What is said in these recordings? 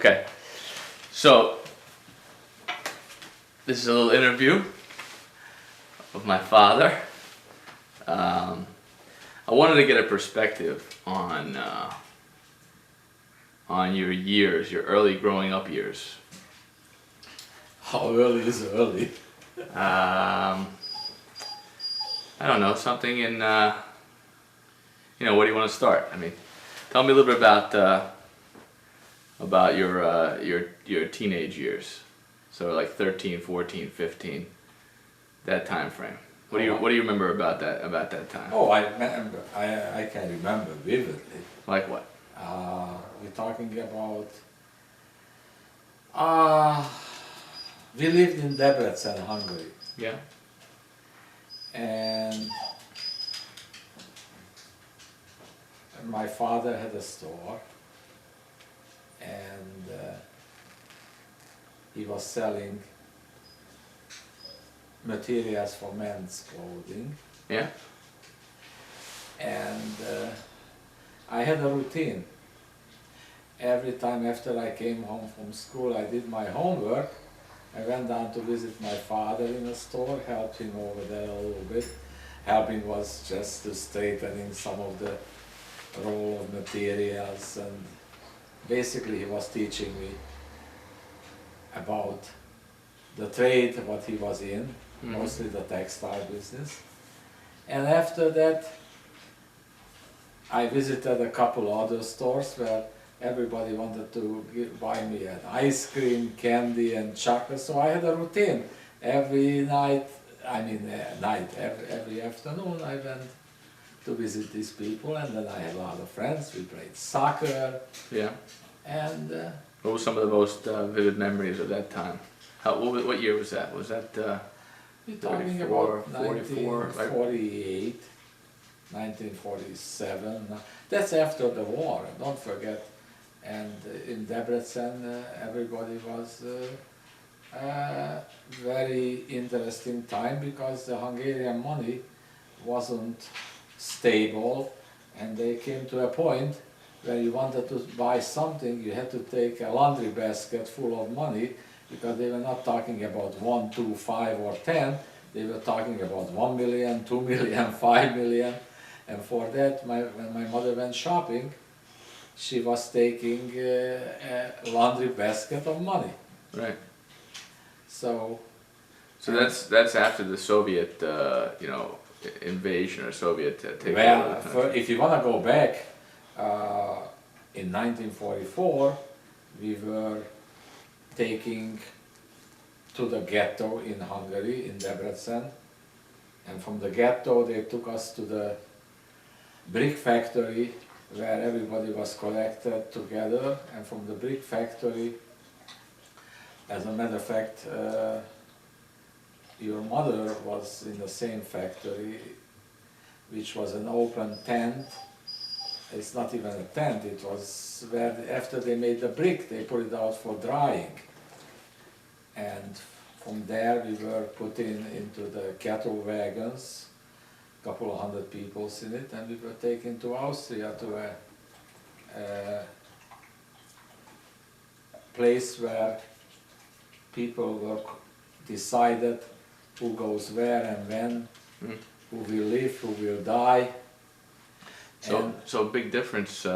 Okay, so this is a little interview of my father. I wanted to get a perspective on your years, your early growing up years. How early is early? I don't know, something in where do you want to start? I mean, tell me a little bit about your teenage years. So like 13, 14, 15, that time frame. What do you remember about that time? Oh, I remember. I can remember vividly. Like what? We're talking about. We lived in Debrecen, Hungary, Yeah. and my father had a store, and he was selling materials for men's clothing. Yeah. And I had a routine. Every time after I came home from school, I did my homework. I went down to visit my father in the store, helped him over there a little bit. Helping was just to straightening some of the roll of materials, and basically he was teaching me about the trade, what he was in, mostly the textile business. And after that, I visited a couple other stores where everybody wanted to buy me an ice cream, candy and chocolate. So I had a routine. Every night, every afternoon I went to visit these people, and then I had a lot of friends. We played soccer. Yeah. And What were some of the most vivid memories of that time? What year was that? Was that we're talking 34, about 44, right? 1948, 1947. That's after the war, don't forget. And in Debrecen, everybody was very interesting time, because the Hungarian money wasn't stable, and they came to a point where you wanted to buy something, you had to take a laundry basket full of money, because they were not talking about 1, 2, 5 or 10, they were talking about 1 million, 2 million, 5 million. And for that, when my mother went shopping, she was taking a laundry basket of money. Right. So that's after the Soviet invasion or Soviet takeover. well, if you want to go back, in 1944, we were taking to the ghetto in Hungary, in Debrecen, and from the ghetto they took us to the brick factory where everybody was collected together, and from the brick factory, as a matter of fact, your mother was in the same factory, which was an open tent. It's not even a tent, it was where after they made the brick, they put it out for drying. And from there we were put into the cattle wagons, a couple of hundred people in it, and we were taken to Austria, to a place where people were decided who goes where and when, who will live, who will die. So big difference, in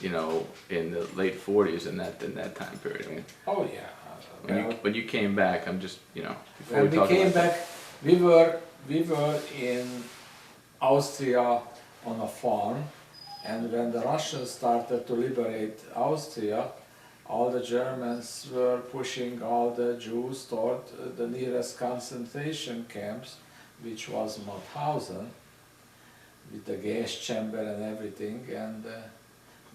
the late 40s in that time period. I mean, Oh yeah. when you came back, I'm just before When we talk came about back, we were in Austria on a farm, and when the Russians started to liberate Austria, all the Germans were pushing all the Jews toward the nearest concentration camps, which was Mauthausen, with the gas chamber and everything, and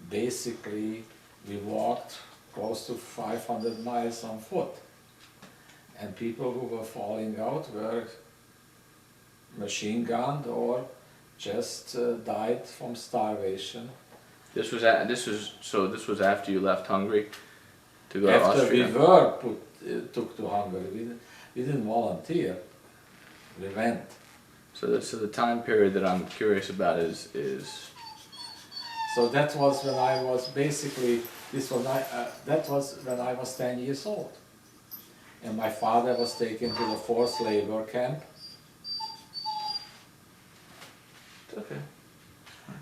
basically we walked close to 500 miles on foot. And people who were falling out were machine gunned or just died from starvation. This was after you left Hungary to go to After Austria. we were took to Hungary, we didn't volunteer, we went. So the time period that I'm curious about is So that was when I was basically, that was when I was 10 years old. And my father was taken to the forced labor camp, Okay.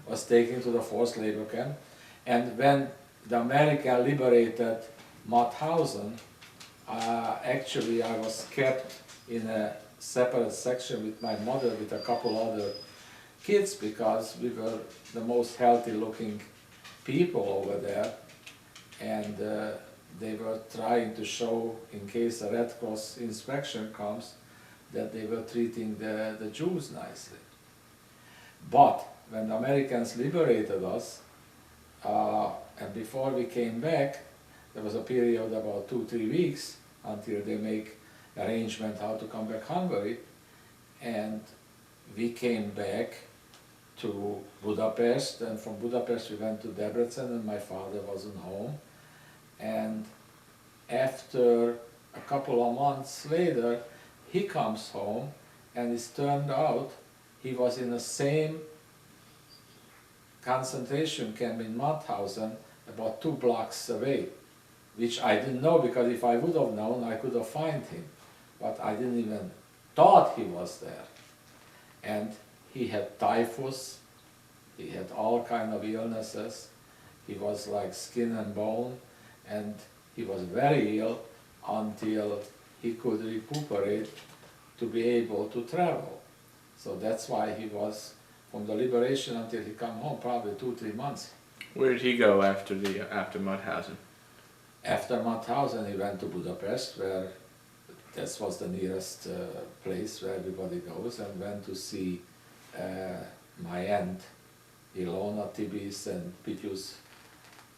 was taken to the forced labor camp. And when the American liberated Mauthausen, actually I was kept in a separate section with my mother, with a couple other kids, because we were the most healthy looking people over there. And they were trying to show, in case a Red Cross inspection comes, that they were treating the Jews nicely. But when the Americans liberated us, and before we came back, there was a period of about 2-3 weeks until they make arrangement how to come back Hungary, and we came back to Budapest, and from Budapest we went to Debrecen, and my father wasn't home. And after a couple of months later, he comes home, and it turned out he was in the same concentration camp in Mauthausen, about 2 blocks away, which I didn't know, because if I would have known, I could have found him. But I didn't even thought he was there. And he had typhus, he had all kind of illnesses, he was like skin and bone, and he was very ill until he could recuperate to be able to travel. So that's why he was, from the liberation until he come home, probably 2-3 months. Where did he go after Mauthausen? After Mauthausen he went to Budapest, where that was the nearest place where everybody goes, and went to see my aunt Ilona, Tibi's and Pityu's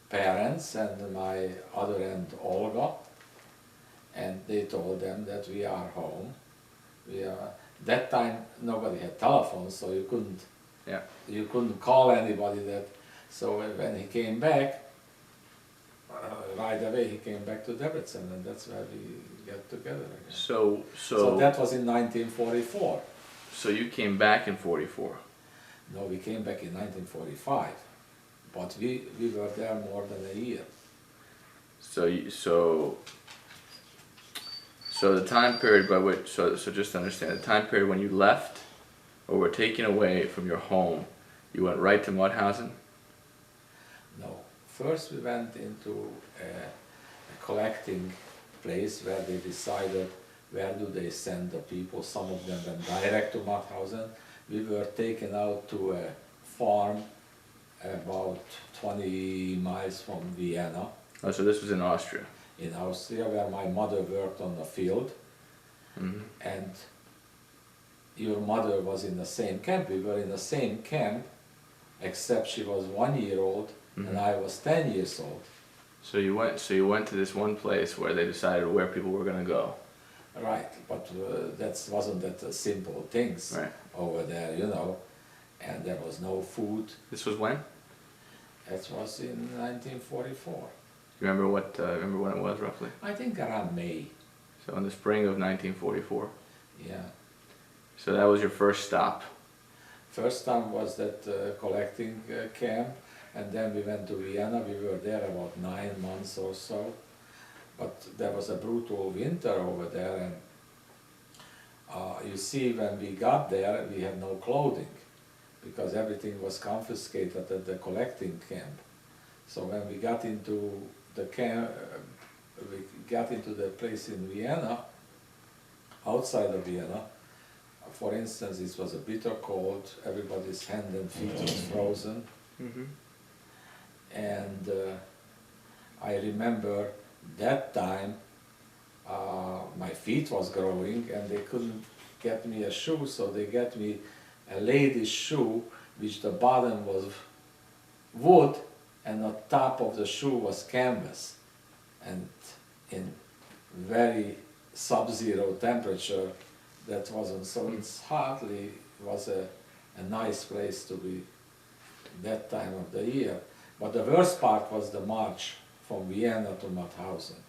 parents, and my other aunt Olga, and they told them that we are home. That time nobody had telephones, so you couldn't call anybody. So when he came back, right away he came back to Debrecen, and that's where we got together again. So That was in 1944. So you came back in 44. No, we came back in 1945, but we were there more than a year. So the time period by which, so just to understand, the time period when you left or were taken away from your home, you went right to Mauthausen? No, first we went into a collecting place where they decided where do they send the people. Some of them went direct to Mauthausen. We were taken out to a farm about 20 miles from Vienna. Oh, so this was in Austria? In Austria, where my mother worked on the field. Mm-hmm. And your mother was in the same camp. We were in the same camp, except she was 1 year old, mm-hmm. and I was 10 years old. So you went to this one place where they decided where people were going to go. Right, but that wasn't that simple things Right. over there, you know, and there was no food. This was when? That was in 1944. You remember when it was roughly? I think around May. So in the spring of 1944. Yeah. So that was your first stop. First time was that collecting camp, and then we went to Vienna. We were there about 9 months or so. But there was a brutal winter over there, and you see, when we got there, we had no clothing, because everything was confiscated at the collecting camp. So when we got into the camp, we got into the place in Vienna, outside of Vienna. For instance, it was a bitter cold, everybody's hand and feet was frozen. Mm-hmm. And I remember that time my feet was growing, and they couldn't get me a shoe, so they got me a lady's shoe, which the bottom was wood and the top of the shoe was canvas. And in very sub-zero temperature, that wasn't, so it's hardly was a nice place to be that time of the year. But the worst part was the march from Vienna to Mauthausen.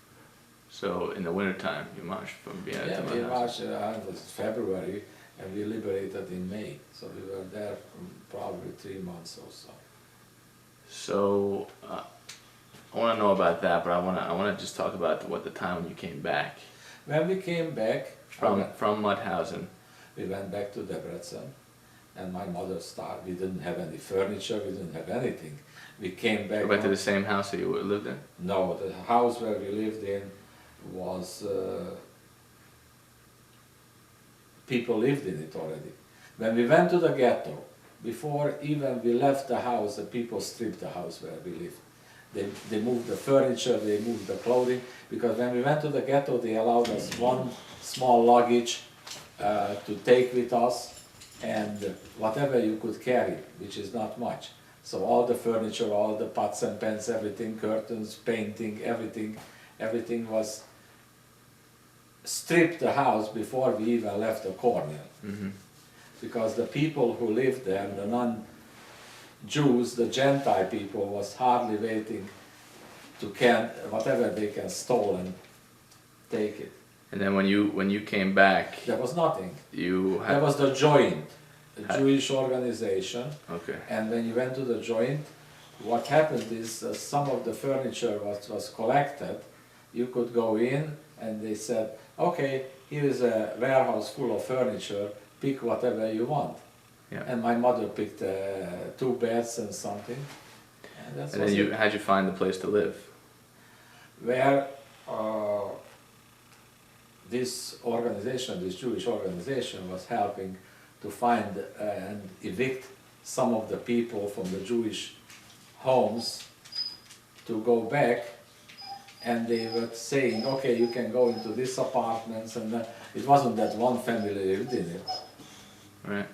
So in the wintertime, you marched from Vienna to We Mauthausen. marched, it was February, and we liberated in May. So we were there probably 3 months or so. So I want to know about that, but I want to just talk about what the time when you came back When we came back, from Mauthausen. we went back to Debrecen, and my mother started. We didn't have any furniture, we didn't have anything. We came back. You went to the same house that you lived in. No, the house where we lived in was people lived in it already. When we went to the ghetto, before even we left the house, the people stripped the house where we lived. They moved the furniture, they moved the clothing, because when we went to the ghetto, they allowed us one small luggage to take with us, and whatever you could carry, which is not much. So all the furniture, all the pots and pans, everything, curtains, painting, everything was stripped the house before we even left the corner. Mm-hmm. Because the people who lived there, the non-Jews, the Gentile people, was hardly waiting to can whatever they can stole and take it. And then when you came back, There was nothing. you There had was the Joint, the Jewish organization, okay. and when you went to the Joint, what happened is some of the furniture was collected. You could go in and they said, okay, here is a warehouse full of furniture, pick whatever you want. Yeah. And my mother picked 2 beds and something. And that's And then how'd you find the place to live? where this organization, this Jewish organization, was helping to find and evict some of the people from the Jewish homes to go back, and they were saying, okay, you can go into these apartments, and it wasn't that one family lived in it. Right.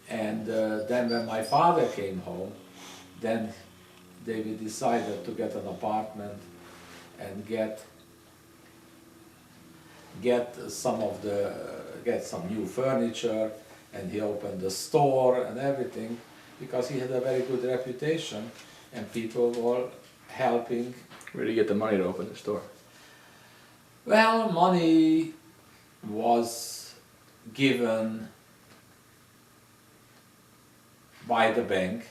And then when my father came home, then David decided to get an apartment and get some new furniture, and he opened a store and everything, because he had a very good reputation and people were helping. Where did you get the money to open the store? Well, money was given by the bank,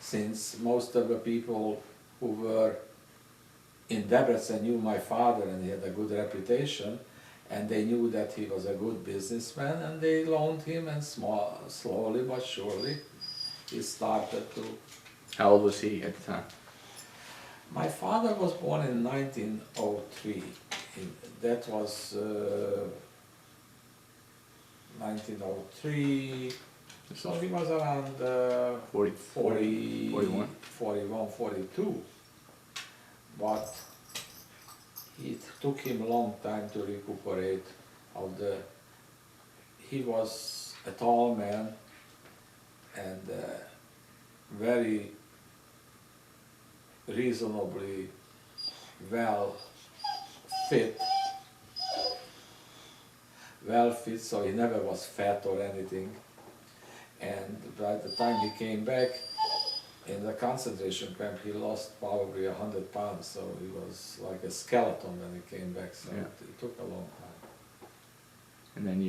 since most of the people who were in Debrecen knew my father and he had a good reputation, and they knew that he was a good businessman, and they loaned him, and slowly but surely he started to. How old was he at the time? My father was born in 1903. That was 1903, so he was around 40, 40, 41. 41, 42. But it took him a long time to recuperate of the. He was a tall man and very reasonably well fit, so he never was fat or anything. And by the time he came back in the concentration camp, he lost probably 100 pounds, so he was like a skeleton when he came back, so Yeah. it took a long time. And then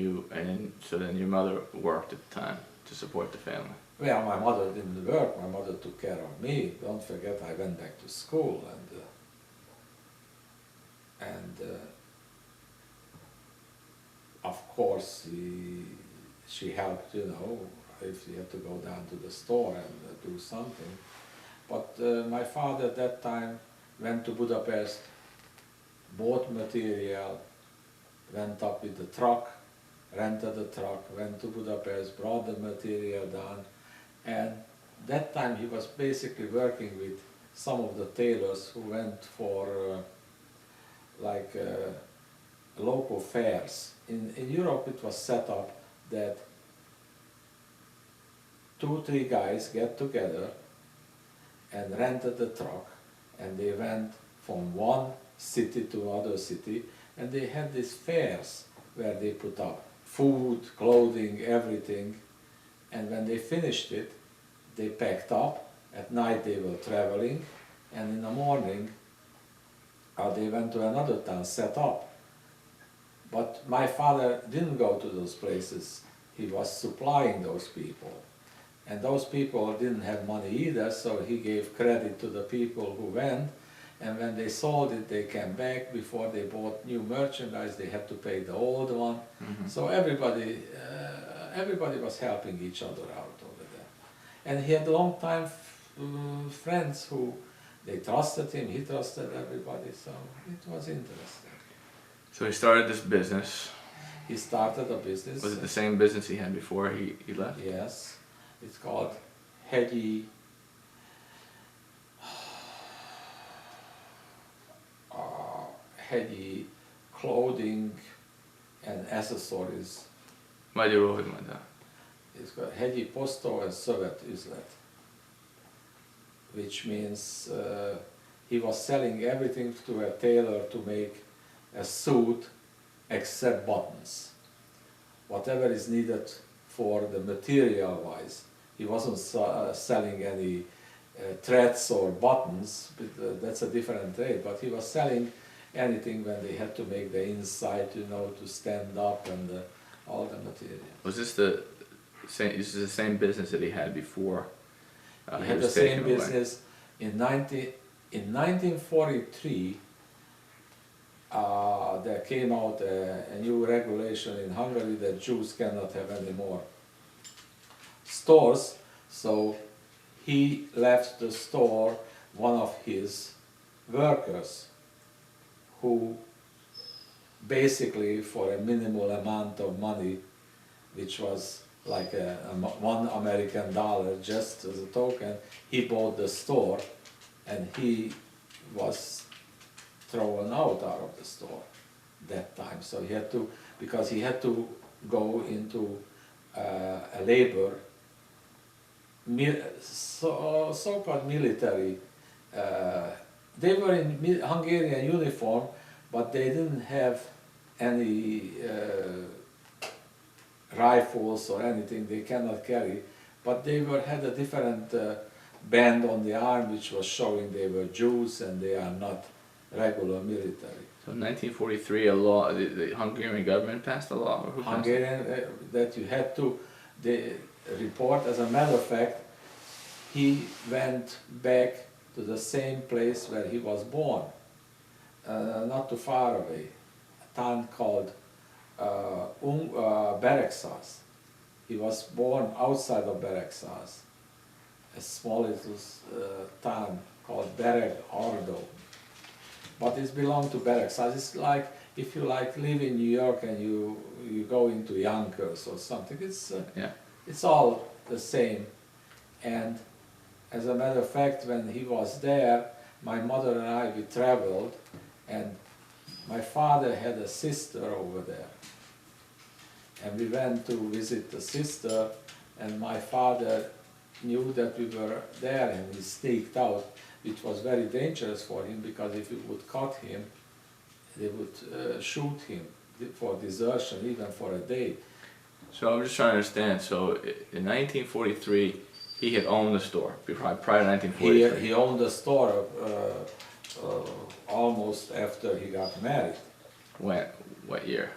so then your mother worked at the time to support the family. Well, my mother didn't work, my mother took care of me. Don't forget, I went back to school, and of course she helped, you know, if you had to go down to the store and do something. But my father at that time went to Budapest, bought material, went up with the truck, rented the truck, went to Budapest, brought the material down, and that time he was basically working with some of the tailors who went for local fairs. In Europe it was set up that 2-3 guys get together and rented the truck, and they went from one city to another city, and they had these fairs where they put up food, clothing, everything, and when they finished it, they packed up. At night they were traveling, and in the morning they went to another town, set up. But my father didn't go to those places. he was supplying those people. And those people didn't have money either, so he gave credit to the people who went, and when they sold it, they came back. Before they bought new merchandise, they had to pay the old one. So everybody was helping each other out over there. And he had long-time friends who, they trusted him, he trusted everybody, so it was interesting. So he started this business. He started a business. Was it the same business he had before he left? Yes, it's called Hegyi Hegyi Clothing and Accessories. Magyarul, hogy mondta? It's called Hegyi Postó and Szövet Üzlet, which means he was selling everything to a tailor to make a suit except buttons. Whatever is needed for the material wise. He wasn't selling any threads or buttons, but that's a different trade, but he was selling anything when they had to make the inside, you know, to stand up and all the material. Was this the same? This is the same business that he had before. He had the same business in 1943. There came out a new regulation in Hungary that Jews cannot have any more stores, so he left the store one of his workers who basically for a minimal amount of money, which was like $1 American just as a token, he bought the store and he was thrown out of the store that time. So he had to, because he had to go into a labor, so-called military. They were in Hungarian uniform, but they didn't have any rifles or anything. They cannot carry, but they had a different band on the arm which was showing they were Jews and they are not regular military. So in 1943, a law, the Hungarian government passed a law? Or who passed it? Hungarian, that you had to report. As a matter of fact, he went back to the same place where he was born, not too far away, a town called Beregszás. He was born outside of Beregszás, a small little town called Bereg-Ardó. But it belonged to Beregszás. It's like if you live in New York and you go into Yonkers or something. It's all the same. And as a matter of fact, when he was there, my mother and I, we traveled, and my father had a sister over there. And we went to visit the sister, and my father knew that we were there, and he sneaked out, which was very dangerous for him, because if you would cut him, they would shoot him for desertion, even for a day. So I'm just trying to understand. So in 1943, he had owned the store prior to 1943. He owned the store almost after he got married. When? What year?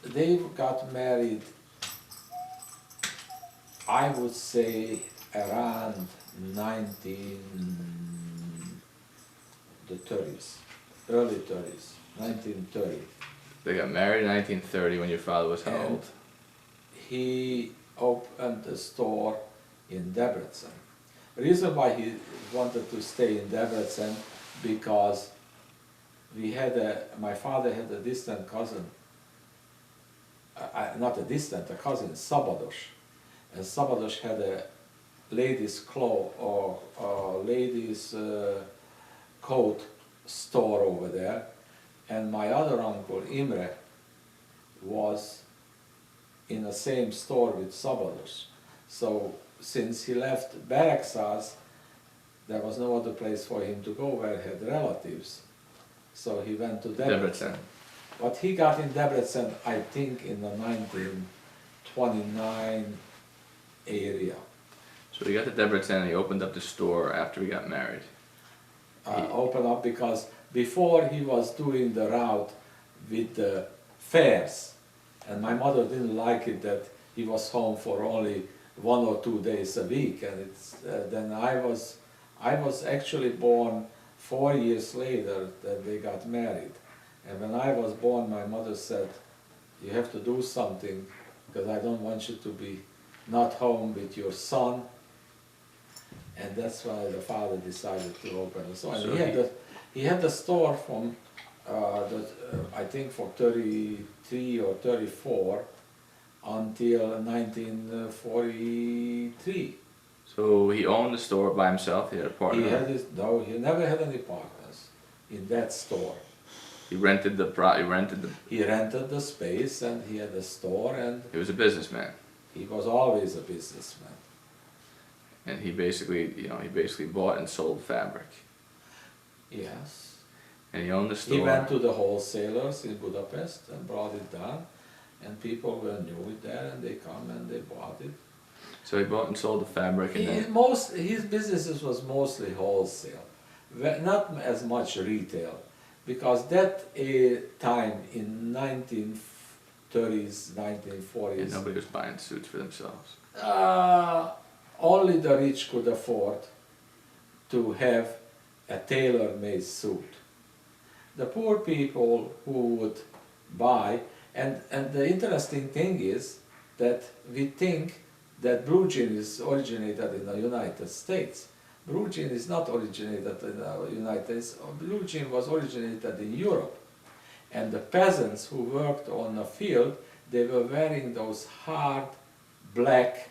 They got married, I would say, around the 30s, early 30s, 1930. They got married in 1930 when your father was how And old? he opened a store in Debrecen. The reason why he wanted to stay in Debrecen, because my father had a distant cousin, not a distant, a cousin, Szabados. And Szabados had a ladies' clothes or ladies' coat store over there. And my other uncle, Imre, was in the same store with Szabados. So since he left Beregszás, there was no other place for him to go where he had relatives. So he went to Debrecen. But he got in Debrecen, I think, in the 1929 area. So he got to Debrecen and he opened up the store after he got married. Opened up because before he was doing the route with the fairs, And my mother didn't like it that he was home for only 1 or 2 days a week. And then I was actually born 4 years later that they got married. And when I was born, my mother said, you have to do something because I don't want you to be not home with your son. And that's why the father decided to open a store. And So he had the store from, I think for 33 or 34 until 1943. So he owned the store by himself. He had a partner. No, he never had any partners in that store. He rented the. He rented the space and he had a store, and He was a businessman, he was always a businessman. and he basically bought and sold fabric, Yes. and he owned the store. He went to the wholesalers in Budapest and brought it down, and people knew it there, and they come and they bought it. So he bought and sold the fabric, and then His businesses was mostly wholesale, not as much retail, because that time in 1930s, 1940s, and nobody was buying suits for themselves. only the rich could afford to have a tailor-made suit. The poor people who would buy, and the interesting thing is that we think that blue jean is originated in the United States. Blue jean is not originated in the United States. Blue jean was originated in Europe. And the peasants who worked on the field, they were wearing those hard black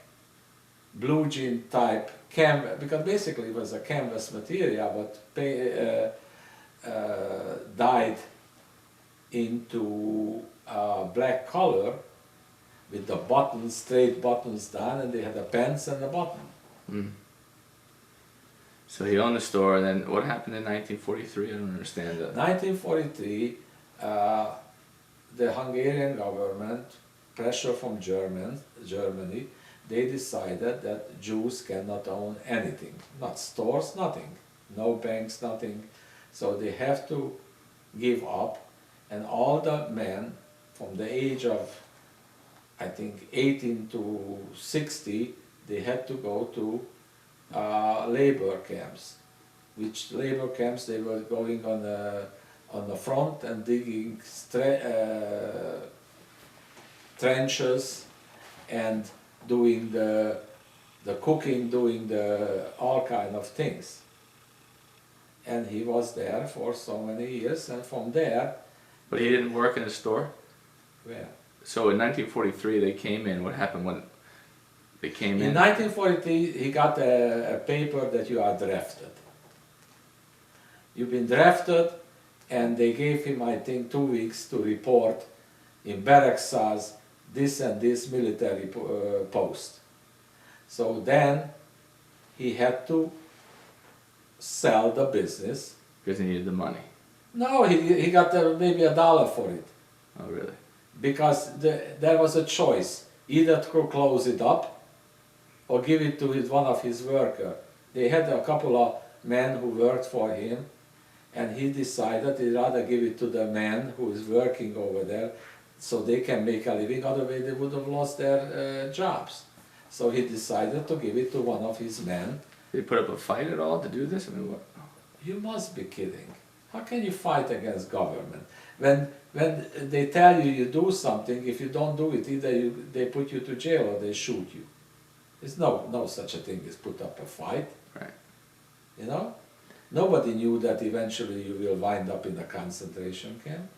blue jean type canvas, because basically it was a canvas material, but dyed into black color with the buttons, straight buttons down, and they had the pants and the button. Mm. So he owned the store, and then what happened in 1943? I don't understand that. 1943, the Hungarian government, pressure from Germany, they decided that Jews cannot own anything, not stores, nothing, no banks, nothing. So they have to give up, and all the men from the age of, I think, 18 to 60, they had to go to labor camps. Which labor camps they were going on the front and digging trenches and doing the cooking, doing all kind of things. And he was there for so many years, and from there. But he didn't work in a store? Where? So in 1943 they came in. What happened when they came in? In 1943 he got a paper that you are drafted. You've been drafted, and they gave him, I think, 2 weeks to report in Beregszáz this and this military post. So then he had to sell the business. Because he needed the money. No, he got maybe $1 for it. Oh, really? Because there was a choice, either to close it up or give it to one of his workers. They had a couple of men who worked for him, and he decided he'd rather give it to the man who is working over there so they can make a living, otherwise they would have lost their jobs. So he decided to give it to one of his men. Did he put up a fight at all to do this? I mean, what? You must be kidding. How can you fight against government? When they tell you do something, if you don't do it, either they put you to jail or they shoot you. There's no such a thing as put up a fight. Right. You know? Nobody knew that eventually you will wind up in a concentration camp.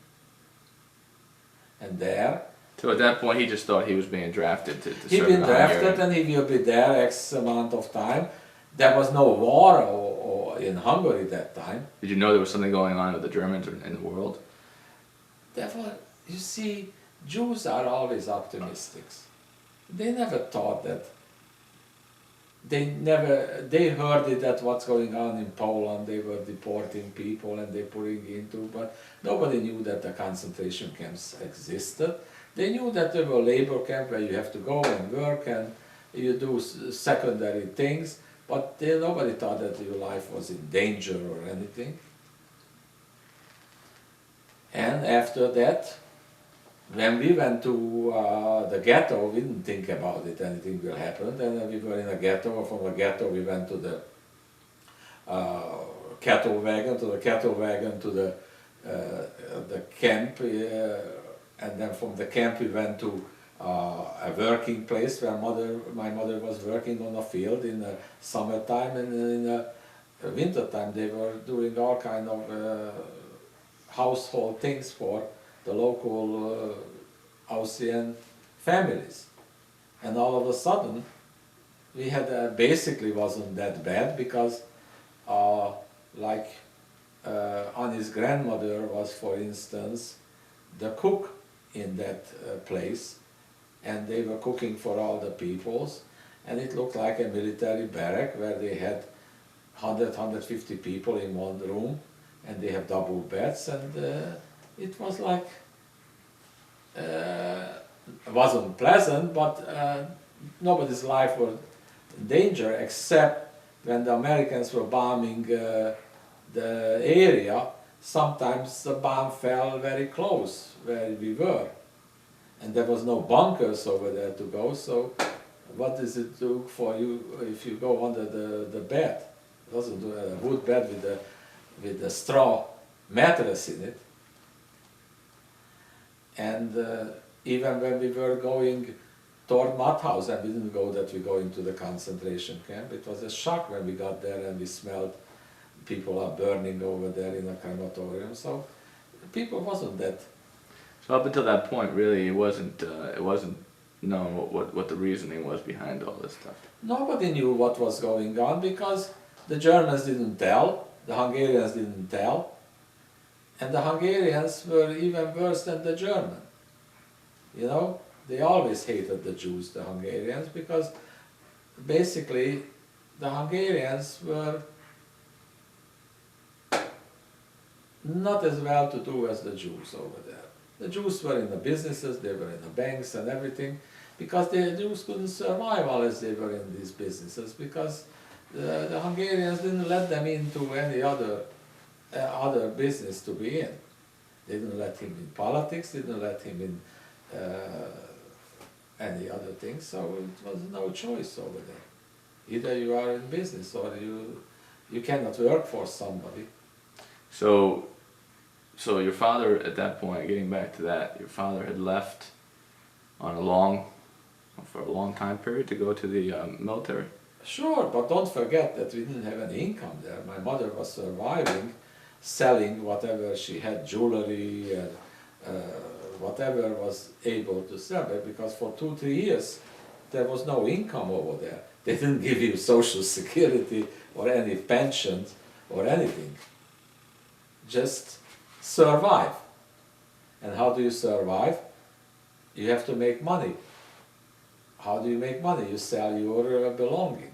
And there. So at that point he just thought he was being drafted to He'd serve been the drafted Hungarian. and he will be there X amount of time. There was no war or in Hungary that time. Did you know there was something going on with the Germans in the world? Therefore, you see, Jews are always optimists. They never thought that. They heard it that what's going on in Poland, they were deporting people and they putting into, but nobody knew that the concentration camps existed. They knew that there were labor camps where you have to go and work and you do secondary things, but nobody thought that your life was in danger or anything. And after that, when we went to the ghetto, we didn't think about it, anything will happen. Then we were in a ghetto, from a ghetto we went to the cattle wagon, the camp, and then from the camp we went to a working place where my mother was working on a field in the summertime, and in the wintertime they were doing all kind of household things for the local Austrian families. And all of a sudden we had basically wasn't that bad, because Annie's grandmother was, for instance, the cook in that place, and they were cooking for all the peoples, and it looked like a military barrack where they had 150 people in one room, and they have double beds, and it was like, it wasn't pleasant, but nobody's life was in danger, except when the Americans were bombing the area. Sometimes the bomb fell very close where we were, and there was no bunkers over there to go, so what does it do for you if you go under the bed? It doesn't do a wood bed with a straw mattress in it. And even when we were going toward Mauthausen, and we didn't go that we go into the concentration camp, it was a shock when we got there and we smelled people are burning over there in a crematorium. So people wasn't that. So up until that point, really, it wasn't known what the reasoning was behind all this stuff. Nobody knew what was going on, because the Germans didn't tell, the Hungarians didn't tell, and the Hungarians were even worse than the German. You know, they always hated the Jews, the Hungarians, because basically the Hungarians were not as well to do as the Jews over there. The Jews were in the businesses, they were in the banks and everything, because the Jews couldn't survive unless they were in these businesses, because the Hungarians didn't let them into any other business to be in. They didn't let him in politics, they didn't let him in any other thing, so it was no choice over there. Either you are in business or you cannot work for somebody. So your father at that point, getting back to that, your father had left for a long time period to go to the military? Sure, but don't forget that we didn't have any income there. My mother was surviving, selling whatever she had, jewelry and whatever was able to sell, because for 2-3 years there was no income over there. They didn't give you social security or any pensions or anything. Just survive. And how do you survive? You have to make money. How do you make money? You sell your belonging.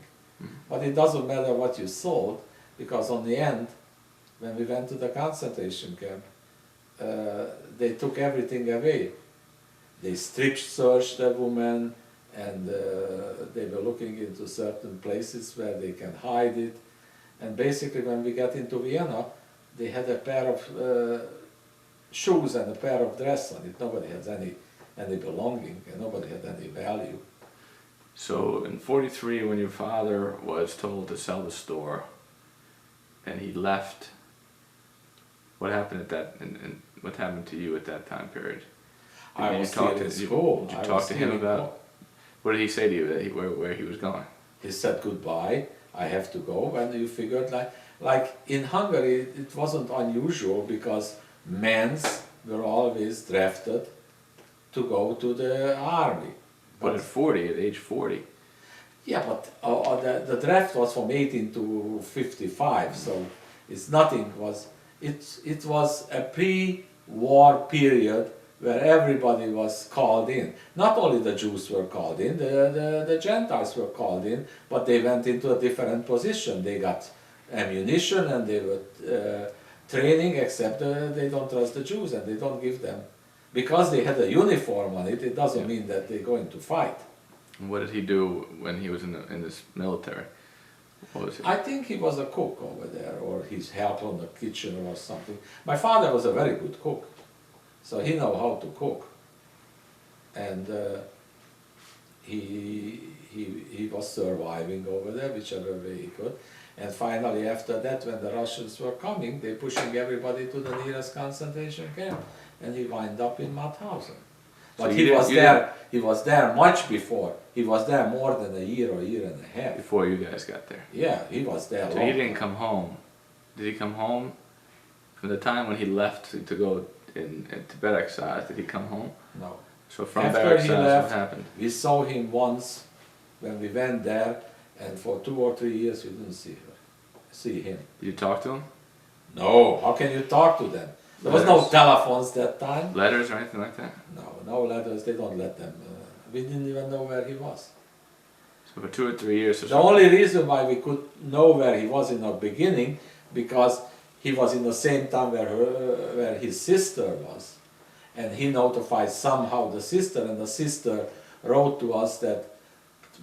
But it doesn't matter what you sold, because on the end, when we went to the concentration camp, they took everything away. They strip searched the woman, and they were looking into certain places where they can hide it. And basically when we got into Vienna, they had a pair of shoes and a pair of dress on it. Nobody had any belonging, and nobody had any value. So in '43, when your father was told to sell the store, and he left, what happened at that? And what happened to you at that time period? I was still in school. Did you talk to him about? What did he say to you that where he was going? He said goodbye. I have to go. And you figured like in Hungary, it wasn't unusual, because men were always drafted to go to the army. But at age 40. Yeah, but the draft was from 18 to 55, so it's nothing. It was a pre-war period where everybody was called in. Not only the Jews were called in, the Gentiles were called in, but they went into a different position. They got ammunition and they were training, except they don't trust the Jews and they don't give them. Because they had a uniform on it, it doesn't mean that they're going to fight. And what did he do when he was in this military? What was he? I think he was a cook over there, or he's helped on the kitchen or something. My father was a very good cook, so he knew how to cook. and he was surviving over there, whichever way he could. And finally, after that, when the Russians were coming, they pushing everybody to the nearest concentration camp, and he wound up in Mauthausen. So But you he didn't- was you there. He was there much before. He was there more than a year or year and a half. Before you guys got there. Yeah, he was there. So long he didn't time. come home. Did he come home from the time when he left to go to Beraksaz? Did he come home? No. So from After he Beraksaz, what left, happened? we saw him once when we went there, and for 2 or 3 years we didn't see him. Did you talk to him? No, how can you talk to them? There was no Letters. telephones that time. Letters or anything like that? No letters, they don't let them. We didn't even know where he was. So for 2 or 3 years or The so. only reason why we could know where he was in the beginning, because he was in the same town where his sister was. And he notified somehow the sister, and the sister wrote to us that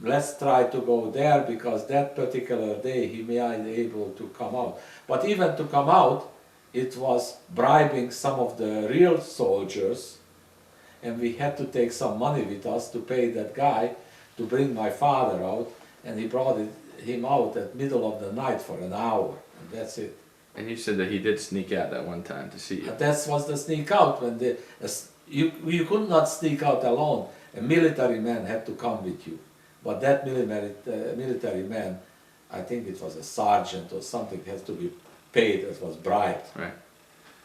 let's try to go there because that particular day he may be able to come out. But even to come out, it was bribing some of the real soldiers, and we had to take some money with us to pay that guy to bring my father out, and he brought him out at middle of the night for an hour, and that's it. And you said that he did sneak out that one time to see you. But that was the sneak out when you could not sneak out alone. A military man had to come with you. But that military man, I think it was a sergeant or something, has to be paid, it was bribed. Right.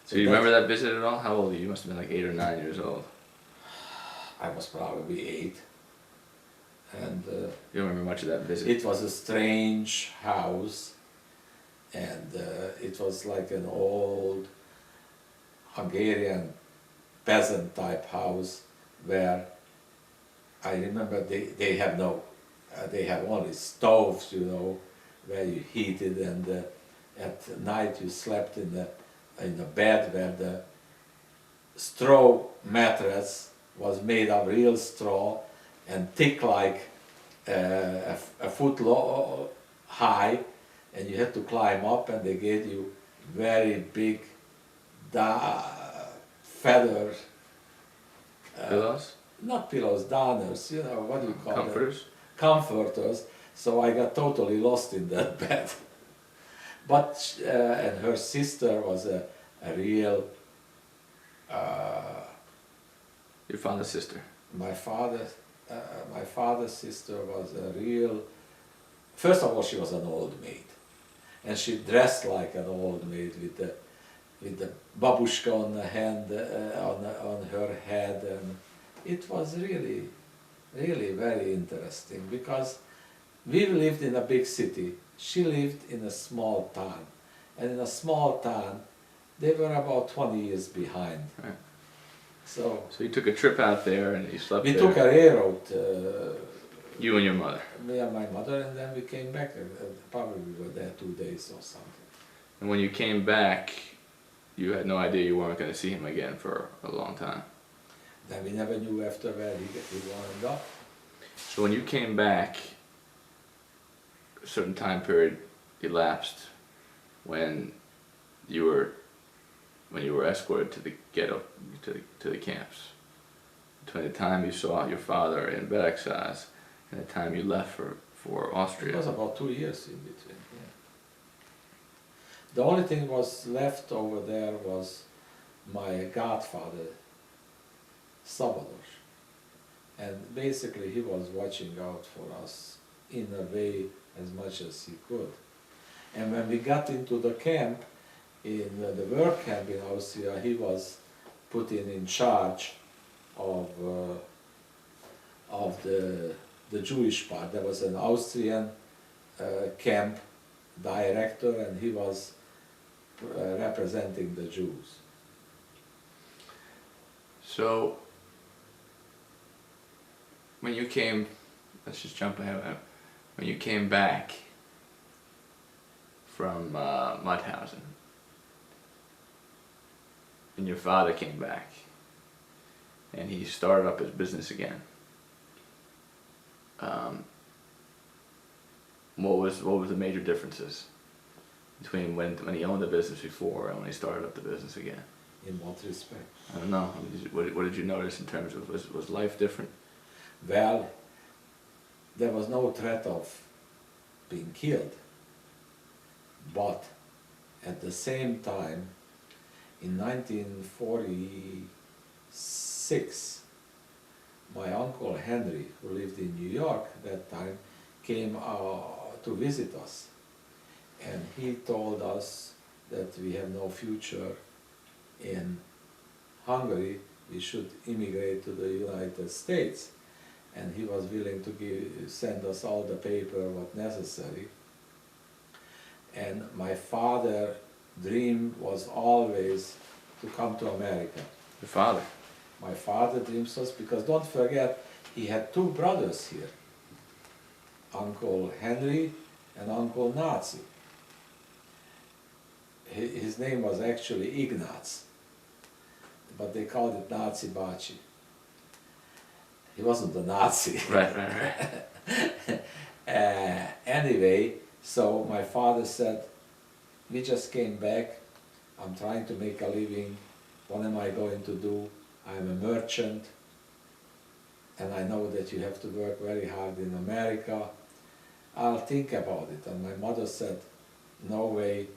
So you remember that visit at all? How old are you? You must have been like 8 or 9 years old. I was probably 8. And You don't remember much of that visit? it was a strange house, and it was like an old Hungarian peasant type house where I remember they have no, they have only stoves, you know, where you heated, and at night you slept in a bed where the straw mattress was made of real straw and thick like a foot high, and you had to climb up, and they gave you very big feathers. Pillows? Not pillows, downers, you know, what do you call them? Comforters? Comforters. So I got totally lost in that bed. But, and her sister was a real, Your father's sister? my father's sister was a real, first of all she was an old maid. And she dressed like an old maid with the babushka on the hand, on her head, and it was really very interesting because we lived in a big city, she lived in a small town, and in a small town they were about 20 years behind. Right. So you took a trip out there and you slept we there? took a railroad, You and your mother? me and my mother, and then we came back, probably we were there 2 days or something. And when you came back, you had no idea you weren't going to see him again for a long time. Then we never knew after where he wound up. So when you came back, a certain time period elapsed when you were escorted to the ghetto, to the camps. Between the time you saw your father in Beraksaz and the time you left for It Austria. was about 2 years in between. Yeah. The only thing was left over there was my godfather, Szabados. And basically he was watching out for us in a way as much as he could. And when we got into the camp, in the work camp in Austria, he was put in charge of the Jewish part. There was an Austrian camp director, and he was representing the Jews. So when you came, let's just jump ahead. When you came back from Mauthausen, and your father came back, and he started up his business again. What was the major differences between when he owned the business before and when he started up the business again? In what respect? I don't know. What did you notice in terms of, was life different? Well, there was no threat of being killed, but at the same time, in 1946, my uncle Henry, who lived in New York that time, came to visit us, and he told us that we have no future in Hungary, we should immigrate to the United States, and he was willing to send us all the paper what necessary. And my father's dream was always to come to America. Your father? My father dreams was, because don't forget, he had two brothers here, Uncle Henry and Uncle Nazi. His name was actually Ignaz, but they called it Nazi Baci. He wasn't a Nazi. Right. Anyway, so my father said, we just came back, I'm trying to make a living, what am I going to do? I'm a merchant, and I know that you have to work very hard in America. I'll think about it. And my mother said, no way,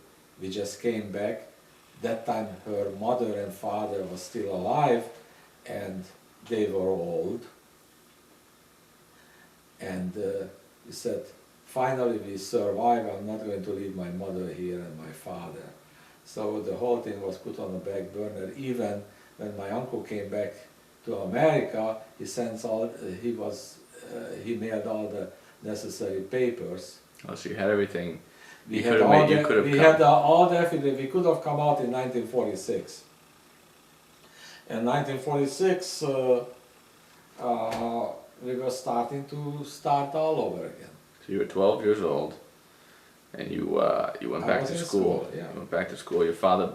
we just came back. That time her mother and father were still alive, and they were old. And he said, finally we survive, I'm not going to leave my mother here and my father. So the whole thing was put on the back burner. Even when my uncle came back to America, he mailed all the necessary papers. Oh, so you had everything. We had all the affidavit. We could have come out in 1946. In 1946, we were starting to start all over again. So you were 12 years old, and you went back to school. Yeah. You went back to school. Your father,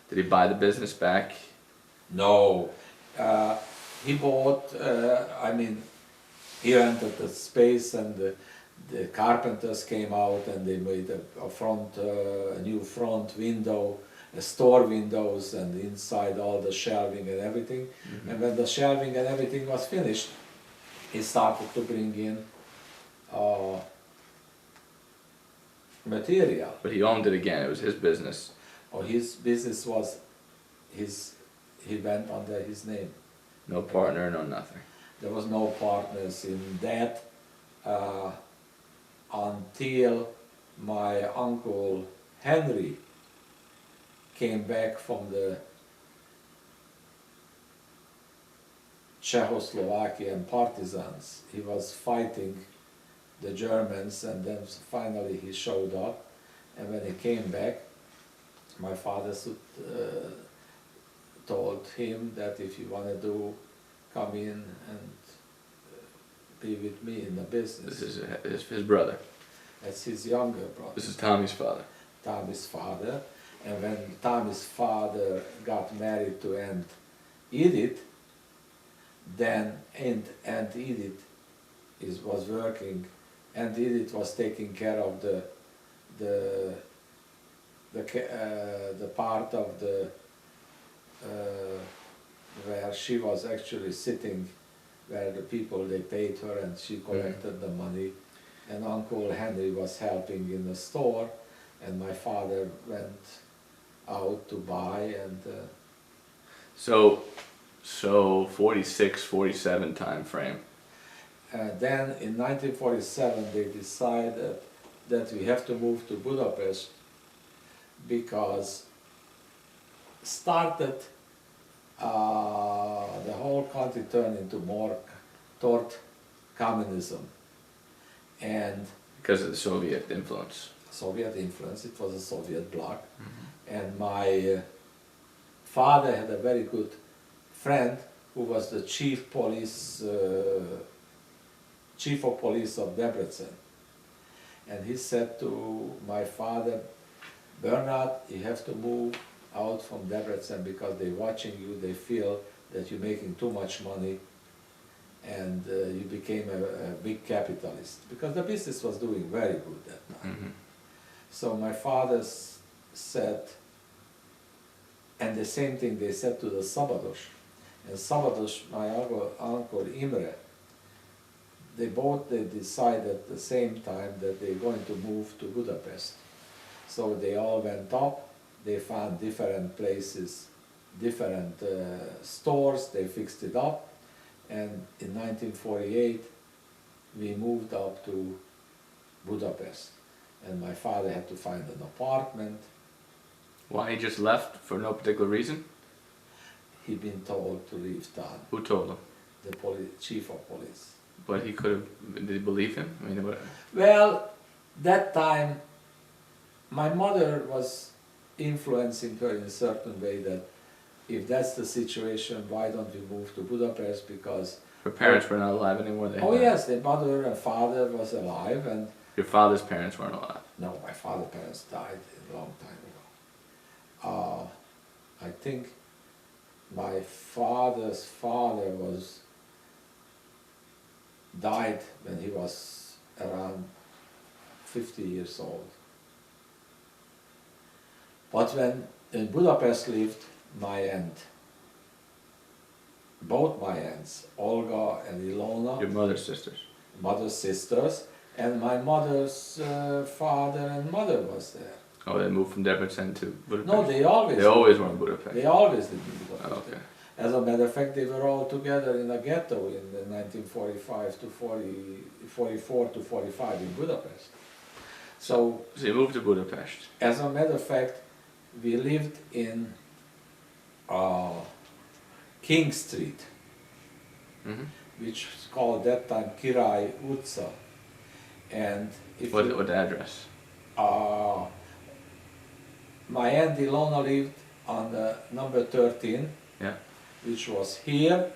did he buy the business back? No, he bought. He rented the space, and the carpenters came out and they made a new front window, store windows, and inside all the shelving and everything. Mm-hmm. And when the shelving and everything was finished, he started to bring in material. But he owned it again. It was his business. Or his business was he went under his name. No partner, no nothing. There was no partners in that until my uncle Henry came back from the Czechoslovakian partisans. He was fighting the Germans, and then finally he showed up. And when he came back, my father told him that if you want to come in and be with me in the business. This is his brother. That's his younger brother. This is Tommy's father. Tommy's father. And when Tommy's father got married to Aunt Edith, then Aunt Edith was working. Aunt Edith was taking care of the part of the where she was actually sitting, where the people, they paid her and she collected the money, and Uncle Henry was helping in the store, and my father went out to buy. And So 46, 47 time frame. then in 1947 they decided that we have to move to Budapest, because started the whole country turned into more toward communism, and Because of the Soviet influence. Soviet influence. It was a Soviet bloc. And my father had a very good friend who was the chief of police of Debrecen. And he said to my father, Bernard, you have to move out from Debrecen because they're watching you, they feel that you're making too much money, and you became a big capitalist, because the business was doing very good that time. So my father said, And the same thing they said to the Szabados. And Szabados, my uncle Imre, they decided at the same time that they're going to move to Budapest. So they all went up, they found different places, different stores, they fixed it up, and in 1948 we moved up to Budapest. And my father had to find an apartment. Why he just left for no particular reason? He'd been told to leave town, Who told him? the chief of police. But he could have. Did he believe him? I mean, what? Well, that time my mother was influencing her in a certain way that if that's the situation, why don't we move to Budapest? Because Her parents were not alive anymore. They oh had- yes, their mother and father was alive, and Your father's parents weren't alive. no, my father's parents died a long time ago. I think my father's father died when he was around 50 years old. But when in Budapest lived my aunt, both my aunts, Olga and Ilona, Your mother's sisters. mother's sisters, and my mother's father and mother was there. Oh, they moved from Debrecen to Budapest. No, they always They always were in Budapest. they always lived in Budapest. Oh, okay. As a matter of fact, they were all together in a ghetto in the 1945 to 44 to 45 in Budapest. So, So you moved to Budapest. as a matter of fact, we lived in King Street, Mm-hmm. which was called that time Király utca. And if you, What address? my aunt Ilona lived on number 13, Yeah. which was here.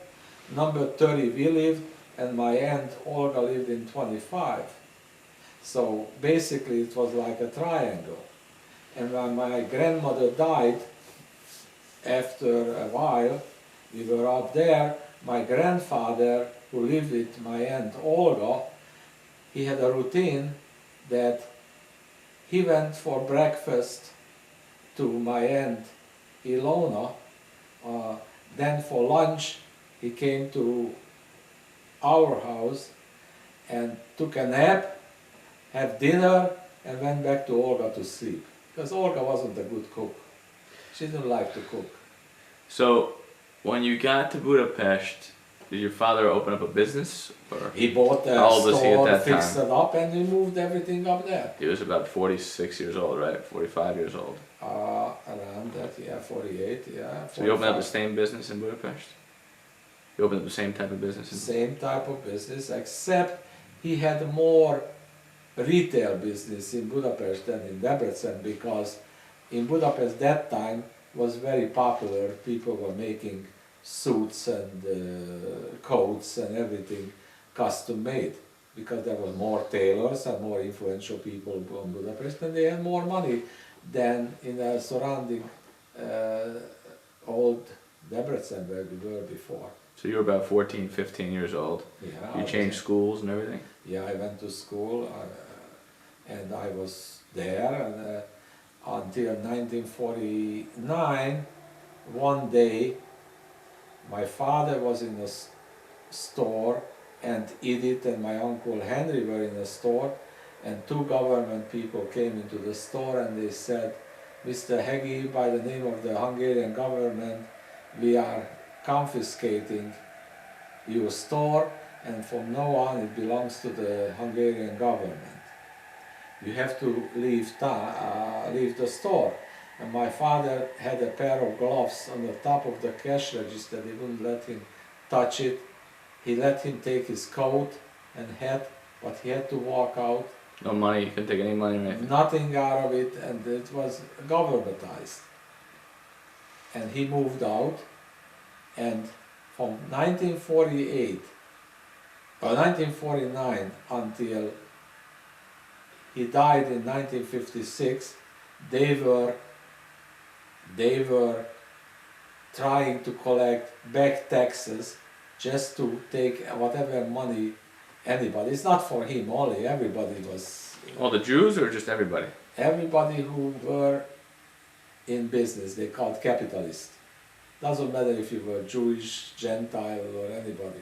Number 30 we lived, and my aunt Olga lived in 25. So basically it was like a triangle. And when my grandmother died, after a while, we were up there, my grandfather, who lived with my aunt Olga, he had a routine that he went for breakfast to my aunt Ilona, then for lunch he came to our house and took a nap, had dinner, and went back to Olga to sleep. Because Olga wasn't a good cook. She didn't like to cook. So when you got to Budapest, did your father open up a business, or He bought a How old was he at store, that fixed time? it up, and we moved everything up there. he was about 46 years old, right? 45 years old. Around that, yeah, 48, yeah. So you opened up the 45. same business in Budapest? You opened up the same type of business in Same type of business, except he had more retail business in Budapest than in Debrecen, because in Budapest that time was very popular. People were making suits and coats and everything custom made, because there were more tailors and more influential people in Budapest, and they had more money than in the surrounding old Debrecen where we were before. So you were about 14, 15 years old. Yeah, I You was- changed schools and everything? Yeah, I went to school and I was there and, until 1949. One day, my father was in a store, and Edith and my uncle Henry were in a store, and two government people came into the store and they said, "Mr. Hegyi, by the name of the Hungarian government, we are confiscating your store, and from now on it belongs to the Hungarian government. You have to leave the store." And my father had a pair of gloves on the top of the cash register. They wouldn't let him touch it. He let him take his coat and hat, but he had to walk out. No money, you couldn't take any money or anything? Nothing out of it, and it was governmentized. And he moved out, and from 1948 or 1949 until he died in 1956, they were trying to collect back taxes just to take whatever money anybody. It's not for him only. Everybody was. All the Jews or just everybody? Everybody who were in business. They called capitalist. Doesn't matter if you were Jewish, Gentile, or anybody.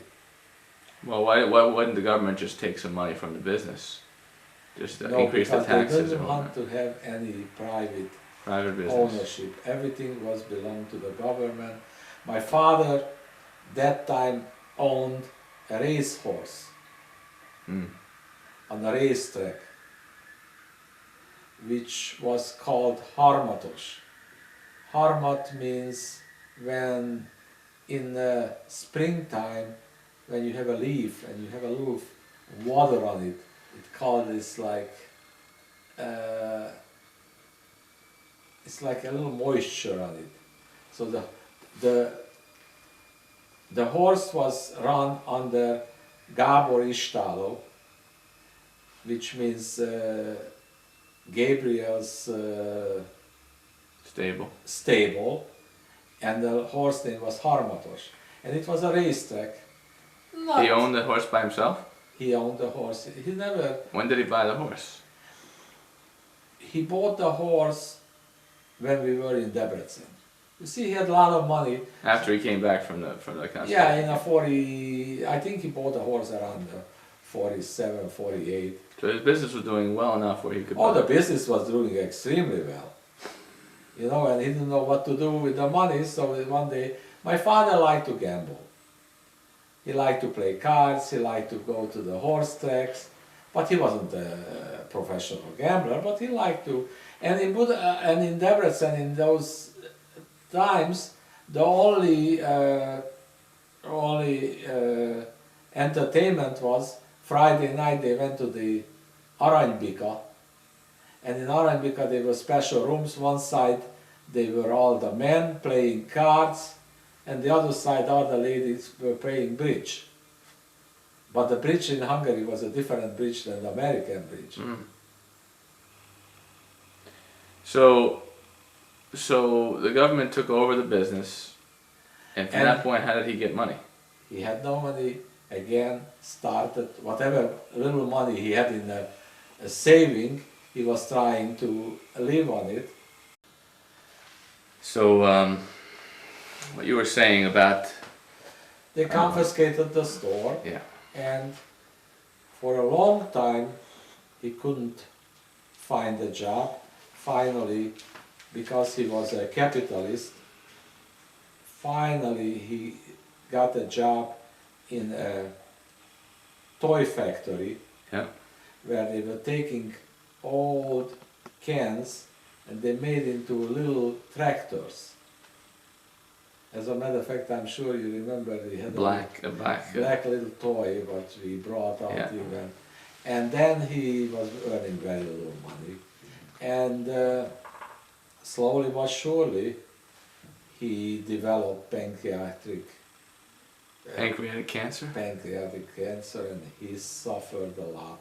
Well, why wouldn't the government just take some money from the business? Just to No, increase the because taxes they or didn't want whatnot? to have any private Private business. ownership. Everything was belonged to the government. My father, that time, owned a racehorse Mm. on a racetrack, which was called Harmatos. Harmat means when in the springtime, when you have a leaf and you have a little water on it, it called this like it's like a little moisture on it. So the horse was run under Gábor Istálló, which means Gabriel's stable, and the horse name was Harmatos. And it was a racetrack. He owned the horse by himself? He owned the horse. He never. When did he buy the horse? He bought the horse when we were in Debrecen. You see, he had a lot of money. After he came back from the concentration. Yeah, in a 40. I think he bought the horse around 47, 48. So his business was doing well enough where he could. Oh, buy the business was doing extremely well. You know, and he didn't know what to do with the money, so one day, my father liked to gamble. He liked to play cards, he liked to go to the horse tracks, but he wasn't a professional gambler, but he liked to. And in Debrecen, in those times, the only entertainment was Friday night they went to the Aranybika. And in Aranybika there were special rooms. One side they were all the men playing cards, and the other side all the ladies were playing bridge. But the bridge in Hungary was a different bridge than the American bridge. Mm. So the government took over the business, and from that point, how did he get money? He had no money. Again, started whatever little money he had in a saving, he was trying to live on it. So, what you were saying about... They confiscated the store, Yeah. and for a long time he couldn't find a job. Finally, because he was a capitalist, finally he got a job in a toy factory. Yeah. Where they were taking old cans and they made into little tractors. As a matter of fact, I'm sure you remember we had Black black little toy what we brought out Yeah. even. And then he was earning very little money. And slowly but surely he developed pancreatic cancer? pancreatic cancer, and he suffered a lot.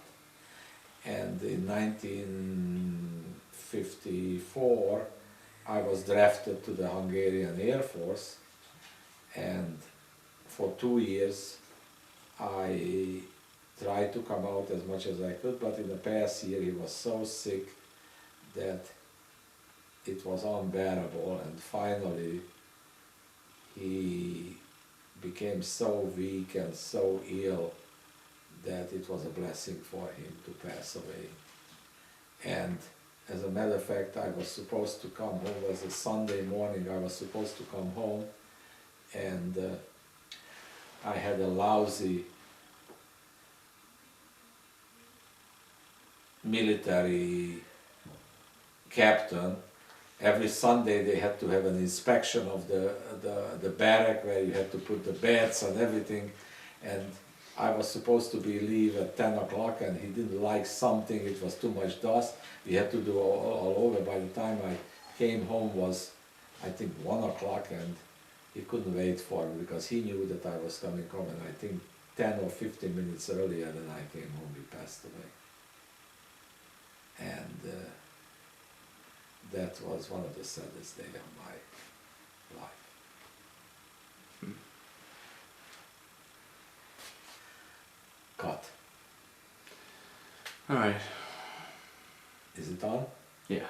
And in 1954 I was drafted to the Hungarian Air Force, and for 2 years I tried to come out as much as I could, but in the past year he was so sick that it was unbearable, and finally he became so weak and so ill that it was a blessing for him to pass away. And as a matter of fact, I was supposed to come home, it was a Sunday morning, I was supposed to come home, and I had a lousy military captain. Every Sunday they had to have an inspection of the barrack where you had to put the beds and everything, and I was supposed to be leave at 10 o'clock, and he didn't like something, it was too much dust, we had to do all over. By the time I came home was I think 1 o'clock, and he couldn't wait for me because he knew that I was coming home, and I think 10 or 15 minutes earlier than I came home he passed away. And that was one of the saddest days of my life. Cut. All right. Is it on? Yeah.